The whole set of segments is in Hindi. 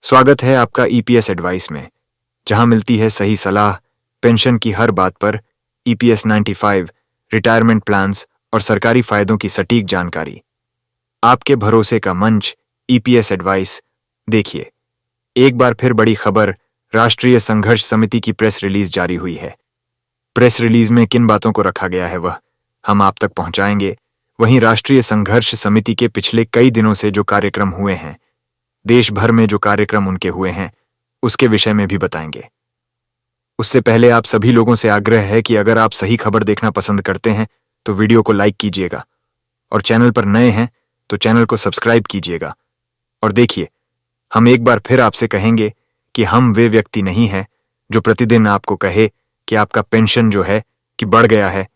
स्वागत है आपका ईपीएस एडवाइस में, जहां मिलती है सही सलाह पेंशन की हर बात पर। ईपीएस 95, रिटायरमेंट प्लान्स और सरकारी फायदों की सटीक जानकारी। आपके भरोसे का मंच ईपीएस एडवाइस। देखिए, एक बार फिर बड़ी खबर, राष्ट्रीय संघर्ष समिति की प्रेस रिलीज जारी हुई है। प्रेस रिलीज में किन बातों को रखा गया है वह हम आप तक पहुंचाएंगे। वहीं राष्ट्रीय संघर्ष समिति के पिछले कई दिनों से जो कार्यक्रम हुए हैं, देश भर में जो कार्यक्रम उनके हुए हैं, उसके विषय में भी बताएंगे। उससे पहले आप सभी लोगों से आग्रह है कि अगर आप सही खबर देखना पसंद करते हैं तो वीडियो को लाइक कीजिएगा और चैनल पर नए हैं तो चैनल को सब्सक्राइब कीजिएगा। और देखिए, हम एक बार फिर आपसे कहेंगे कि हम वे व्यक्ति नहीं हैं जो प्रतिदिन आपको कहे कि आपका पेंशन जो है कि बढ़ गया है,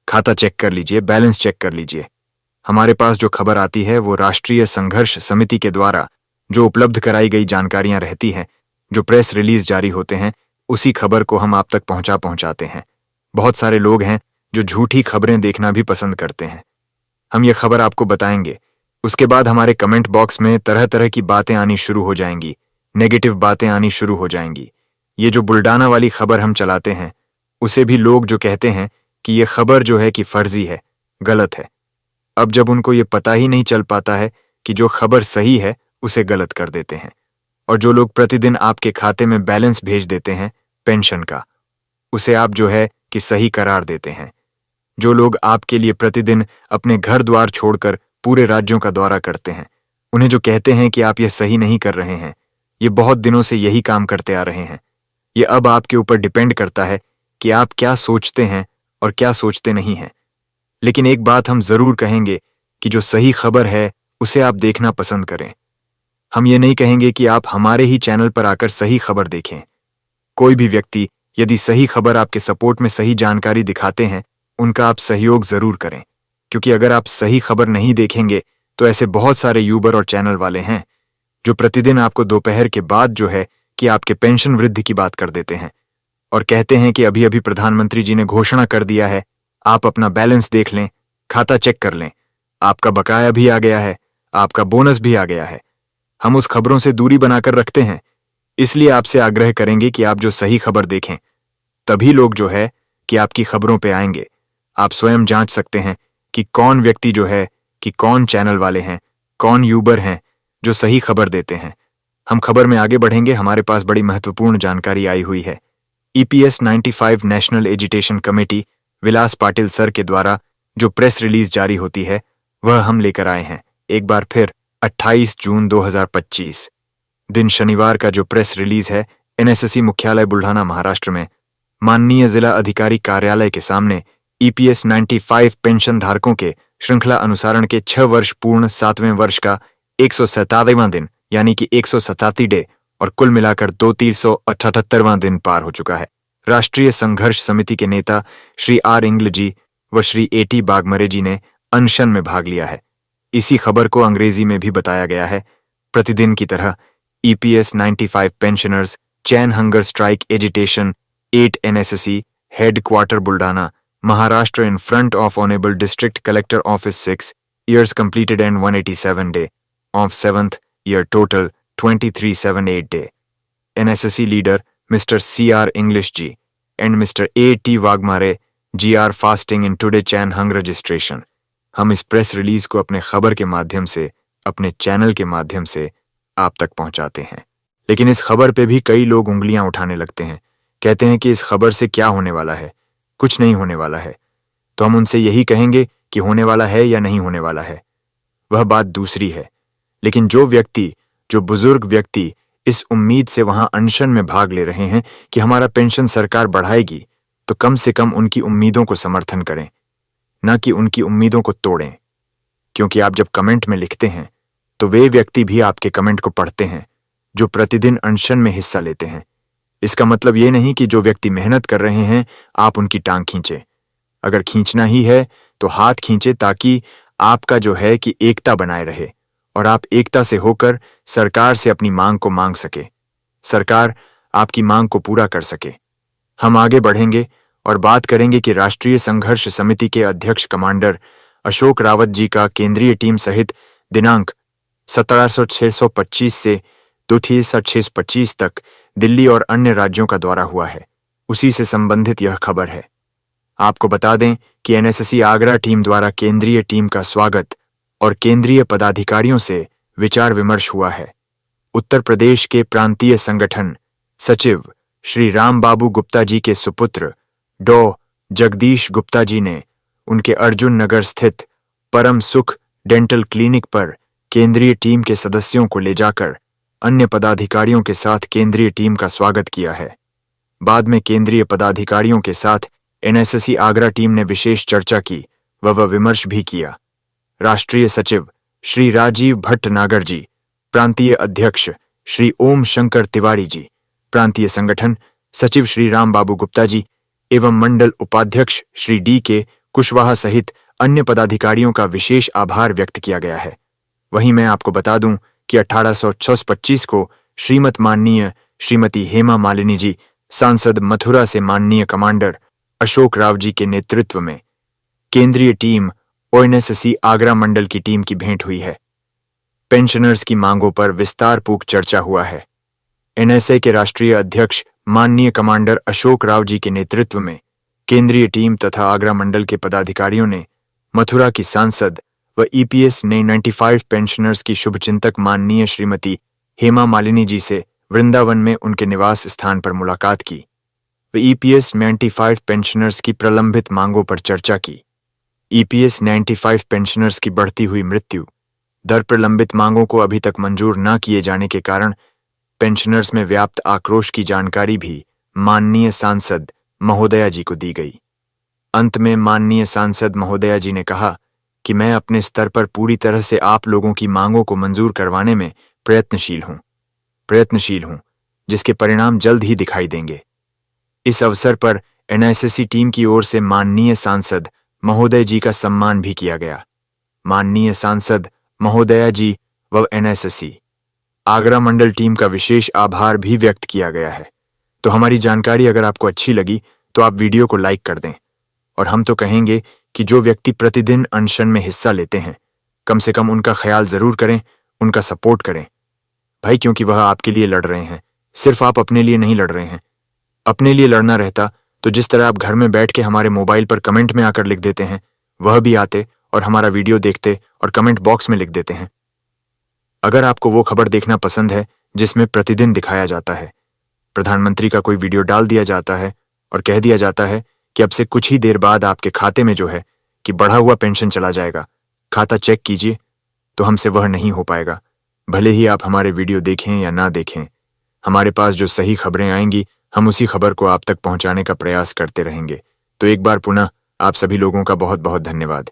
खाता चेक कर लीजिए, बैलेंस चेक कर लीजिए। हमारे पास जो खबर आती है वो राष्ट्रीय संघर्ष समिति के द्वारा जो उपलब्ध कराई गई जानकारियां रहती हैं, जो प्रेस रिलीज जारी होते हैं, उसी खबर को हम आप तक पहुंचाते हैं। बहुत सारे लोग हैं जो झूठी खबरें देखना भी पसंद करते हैं। हम ये खबर आपको बताएंगे, उसके बाद हमारे कमेंट बॉक्स में तरह तरह की बातें आनी शुरू हो जाएंगी, नेगेटिव बातें आनी शुरू हो जाएंगी। ये जो बुल्डाना वाली खबर हम चलाते हैं, उसे भी लोग जो कहते हैं कि ये खबर जो है कि फर्जी है, गलत है। अब जब उनको ये पता ही नहीं चल पाता है कि जो खबर सही है उसे गलत कर देते हैं। और जो लोग प्रतिदिन आपके खाते में बैलेंस भेज देते हैं पेंशन का, उसे आप जो है कि सही करार देते हैं। जो लोग आपके लिए प्रतिदिन अपने घर द्वार छोड़कर पूरे राज्यों का दौरा करते हैं, उन्हें जो कहते हैं कि आप ये सही नहीं कर रहे हैं, ये बहुत दिनों से यही काम करते आ रहे हैं। ये अब आपके ऊपर डिपेंड करता है कि आप क्या सोचते हैं और क्या सोचते नहीं हैं। लेकिन एक बात हम जरूर कहेंगे कि जो सही खबर है उसे आप देखना पसंद करें। हम ये नहीं कहेंगे कि आप हमारे ही चैनल पर आकर सही खबर देखें। कोई भी व्यक्ति यदि सही खबर आपके सपोर्ट में सही जानकारी दिखाते हैं, उनका आप सहयोग जरूर करें, क्योंकि अगर आप सही खबर नहीं देखेंगे तो ऐसे बहुत सारे यूबर और चैनल वाले हैं जो प्रतिदिन आपको दोपहर के बाद जो है कि आपके पेंशन वृद्धि की बात कर देते हैं और कहते हैं कि अभी अभी प्रधानमंत्री जी ने घोषणा कर दिया है, आप अपना बैलेंस देख लें, खाता चेक कर लें, आपका बकाया भी आ गया है, आपका बोनस भी आ गया है। हम उस खबरों से दूरी बनाकर रखते हैं, इसलिए आपसे आग्रह करेंगे कि आप जो सही खबर देखें, तभी लोग जो है कि आपकी खबरों पे आएंगे। आप स्वयं जांच सकते हैं कि कौन व्यक्ति जो है कि कौन चैनल वाले हैं, कौन यूबर हैं जो सही खबर देते हैं। हम खबर में आगे बढ़ेंगे, हमारे पास बड़ी महत्वपूर्ण जानकारी आई हुई है। ईपीएस 95 नेशनल एजुटेशन कमेटी विलास पाटिल सर के द्वारा जो प्रेस रिलीज जारी होती है वह हम लेकर आए हैं। एक बार फिर 28 जून 2025 दिन शनिवार का जो प्रेस रिलीज है, एनएसएससी मुख्यालय बुल्ढाना महाराष्ट्र में माननीय जिला अधिकारी कार्यालय के सामने ईपीएस 95 पेंशन धारकों के श्रृंखला अनुसारण के 6 वर्ष पूर्ण 7वें वर्ष का 177वां दिन यानी कि 187 डे और कुल मिलाकर 2378वां दिन पार हो चुका है। राष्ट्रीय संघर्ष समिति के नेता श्री आर इंग्ल जी व श्री एटी बागमरे जी ने अनशन में भाग लिया है। इसी खबर को अंग्रेजी में भी बताया गया है। प्रतिदिन की तरह EPS 95 pensioners chain hunger strike agitation 8 NSSC headquarter Buldhana Maharashtra in front of honourable district collector office 6 years completed and 187 day of 7th year total 2378 day. NSSC leader Mr. C.R. English G and Mr. A.T. Wagmare G are fasting in today Chan Hung registration. हम इस प्रेस रिलीज को अपने खबर के माध्यम से, अपने चैनल के माध्यम से आप तक पहुंचाते हैं। लेकिन इस खबर पे भी कई लोग उंगलियां उठाने लगते हैं, कहते हैं कि इस खबर से क्या होने वाला है, कुछ नहीं होने वाला है। तो हम उनसे यही कहेंगे कि होने वाला है या नहीं होने वाला है, वह बात दूसरी है। लेकिन जो व्यक्ति, जो बुजुर्ग व्यक्ति इस उम्मीद से वहां अनशन में भाग ले रहे हैं कि हमारा पेंशन सरकार बढ़ाएगी, तो कम से कम उनकी उम्मीदों को समर्थन करें, न कि उनकी उम्मीदों को तोड़ें। क्योंकि आप जब कमेंट में लिखते हैं तो वे व्यक्ति भी आपके कमेंट को पढ़ते हैं जो प्रतिदिन अनशन में हिस्सा लेते हैं। इसका मतलब ये नहीं कि जो व्यक्ति मेहनत कर रहे हैं आप उनकी टांग खींचे। अगर खींचना ही है तो हाथ खींचे, ताकि आपका जो है कि एकता बनाए रहे और आप एकता से होकर सरकार से अपनी मांग को मांग सके, सरकार आपकी मांग को पूरा कर सके। हम आगे बढ़ेंगे और बात करेंगे कि राष्ट्रीय संघर्ष समिति के अध्यक्ष कमांडर अशोक रावत जी का केंद्रीय टीम सहित दिनांक 17/6/25 से 2025 तक दिल्ली और अन्य राज्यों का दौरा हुआ है। उसी से संबंधित यह खबर है। आपको बता दें कि एनएसएससी आगरा टीम द्वारा केंद्रीय टीम का स्वागत और केंद्रीय पदाधिकारियों से विचार विमर्श हुआ है। उत्तर प्रदेश के प्रांतीय संगठन सचिव श्री राम बाबू गुप्ता जी के सुपुत्र डॉ. जगदीश गुप्ता जी ने उनके अर्जुन नगर स्थित परम सुख डेंटल क्लिनिक पर केंद्रीय टीम के सदस्यों को ले जाकर अन्य पदाधिकारियों के साथ केंद्रीय टीम का स्वागत किया है। बाद में केंद्रीय पदाधिकारियों के साथ एनएसएससी आगरा टीम ने विशेष चर्चा की व विमर्श भी किया। राष्ट्रीय सचिव श्री राजीव भट्टनागर जी, प्रांतीय अध्यक्ष श्री ओम शंकर तिवारी जी, प्रांतीय संगठन सचिव श्री राम बाबू गुप्ता जी एवं मंडल उपाध्यक्ष श्री डी.के. कुशवाहा सहित अन्य पदाधिकारियों का विशेष आभार व्यक्त किया गया है। वहीं मैं आपको बता दूं कि 18/6/25 को माननीय श्रीमती हेमा मालिनी जी, सांसद मथुरा से माननीय कमांडर अशोक राव जी के नेतृत्व में केंद्रीय टीम और एनएसएससी आगरा मंडल की टीम की भेंट हुई है। पेंशनर्स की मांगों पर विस्तारपूर्वक चर्चा हुआ है। एनएसए के राष्ट्रीय अध्यक्ष माननीय कमांडर अशोक राव जी के नेतृत्व में केंद्रीय टीम तथा आगरा मंडल के पदाधिकारियों ने मथुरा की सांसद व ईपीएस 95 पेंशनर्स की शुभचिंतक माननीय श्रीमती हेमा मालिनी जी से वृंदावन में उनके निवास स्थान पर मुलाकात की व ईपीएस 95 पेंशनर्स की प्रलंबित मांगों पर चर्चा की। ईपीएस 95 पेंशनर्स की बढ़ती हुई मृत्यु दर प्रलंबित मांगों को अभी तक मंजूर न किए जाने के कारण पेंशनर्स में व्याप्त आक्रोश की जानकारी भी माननीय सांसद महोदया जी को दी गई। अंत में माननीय सांसद महोदया जी ने कहा कि मैं अपने स्तर पर पूरी तरह से आप लोगों की मांगों को मंजूर करवाने में प्रयत्नशील हूं, जिसके परिणाम जल्द ही दिखाई देंगे। इस अवसर पर एनएसएससी टीम की ओर से माननीय सांसद महोदय जी का सम्मान भी किया गया। माननीय सांसद महोदया जी व एनएसएससी आगरा मंडल टीम का विशेष आभार भी व्यक्त किया गया है। तो हमारी जानकारी अगर आपको अच्छी लगी तो आप वीडियो को लाइक कर दें। और हम तो कहेंगे कि जो व्यक्ति प्रतिदिन अनशन में हिस्सा लेते हैं, कम से कम उनका ख्याल जरूर करें, उनका सपोर्ट करें भाई, क्योंकि वह आपके लिए लड़ रहे हैं। सिर्फ आप अपने लिए नहीं लड़ रहे हैं। अपने लिए लड़ना रहता तो जिस तरह आप घर में बैठ के हमारे मोबाइल पर कमेंट में आकर लिख देते हैं, वह भी आते और हमारा वीडियो देखते और कमेंट बॉक्स में लिख देते हैं। अगर आपको वो खबर देखना पसंद है जिसमें प्रतिदिन दिखाया जाता है, प्रधानमंत्री का कोई वीडियो डाल दिया जाता है और कह दिया जाता है कि अब से कुछ ही देर बाद आपके खाते में जो है कि बढ़ा हुआ पेंशन चला जाएगा, खाता चेक कीजिए, तो हमसे वह नहीं हो पाएगा। भले ही आप हमारे वीडियो देखें या ना देखें, हमारे पास जो सही खबरें आएंगी हम उसी खबर को आप तक पहुंचाने का प्रयास करते रहेंगे। तो एक बार पुनः आप सभी लोगों का बहुत बहुत धन्यवाद।